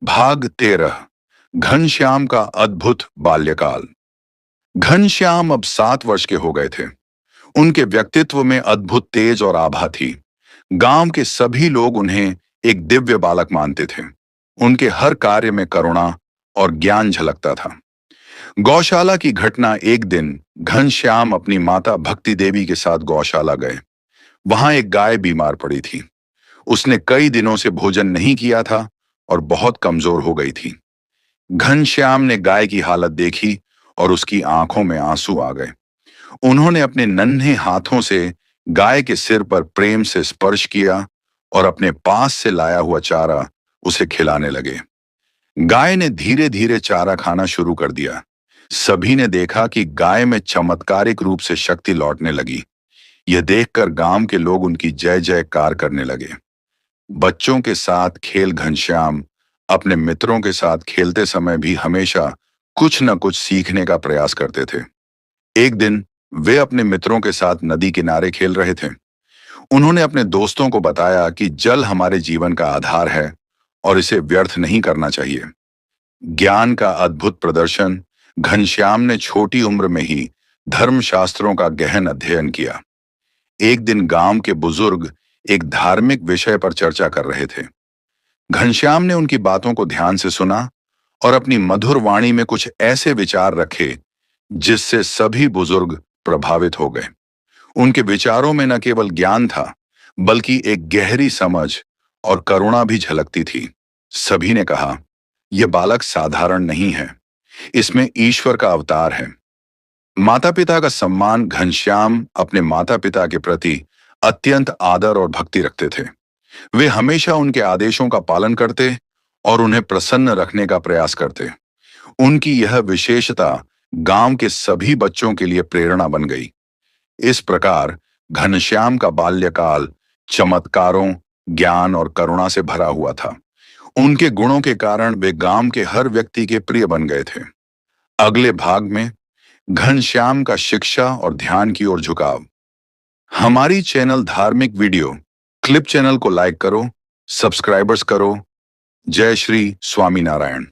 भाग 13। घनश्याम का अद्भुत बाल्यकाल। घनश्याम अब 7 वर्ष के हो गए थे। उनके व्यक्तित्व में अद्भुत तेज और आभा थी। गांव के सभी लोग उन्हें एक दिव्य बालक मानते थे। उनके हर कार्य में करुणा और ज्ञान झलकता था। गौशाला की घटना। एक दिन घनश्याम अपनी माता भक्ति देवी के साथ गौशाला गए। वहां एक गाय बीमार पड़ी थी। उसने कई दिनों से भोजन नहीं किया था और बहुत कमजोर हो गई थी। घनश्याम ने गाय की हालत देखी और उसकी आंखों में आंसू आ गए। उन्होंने अपने नन्हे हाथों से गाय के सिर पर प्रेम से स्पर्श किया और अपने पास से लाया हुआ चारा उसे खिलाने लगे। गाय ने धीरे धीरे चारा खाना शुरू कर दिया। सभी ने देखा कि गाय में चमत्कारिक रूप से शक्ति लौटने लगी। यह देखकर गांव के लोग उनकी जय जयकार करने लगे। बच्चों के साथ खेल। घनश्याम अपने मित्रों के साथ खेलते समय भी हमेशा कुछ न कुछ सीखने का प्रयास करते थे। एक दिन वे अपने मित्रों के साथ नदी किनारे खेल रहे थे। उन्होंने अपने दोस्तों को बताया कि जल हमारे जीवन का आधार है और इसे व्यर्थ नहीं करना चाहिए। ज्ञान का अद्भुत प्रदर्शन। घनश्याम ने छोटी उम्र में ही धर्मशास्त्रों का गहन अध्ययन किया। एक दिन गांव के बुजुर्ग एक धार्मिक विषय पर चर्चा कर रहे थे। घनश्याम ने उनकी बातों को ध्यान से सुना और अपनी मधुर वाणी में कुछ ऐसे विचार रखे जिससे सभी बुजुर्ग प्रभावित हो गए। उनके विचारों में न केवल ज्ञान था बल्कि एक गहरी समझ और करुणा भी झलकती थी। सभी ने कहा, यह बालक साधारण नहीं है, इसमें ईश्वर का अवतार है। माता पिता का सम्मान। घनश्याम अपने माता पिता के प्रति अत्यंत आदर और भक्ति रखते थे। वे हमेशा उनके आदेशों का पालन करते और उन्हें प्रसन्न रखने का प्रयास करते। उनकी यह विशेषता गांव के सभी बच्चों के लिए प्रेरणा बन गई। इस प्रकार घनश्याम का बाल्यकाल चमत्कारों, ज्ञान और करुणा से भरा हुआ था। उनके गुणों के कारण वे गांव के हर व्यक्ति के प्रिय बन गए थे। अगले भाग में घनश्याम का शिक्षा और ध्यान की ओर झुकाव। हमारी चैनल धार्मिक वीडियो क्लिप चैनल को लाइक करो, सब्सक्राइबर्स करो। जय श्री स्वामी नारायण।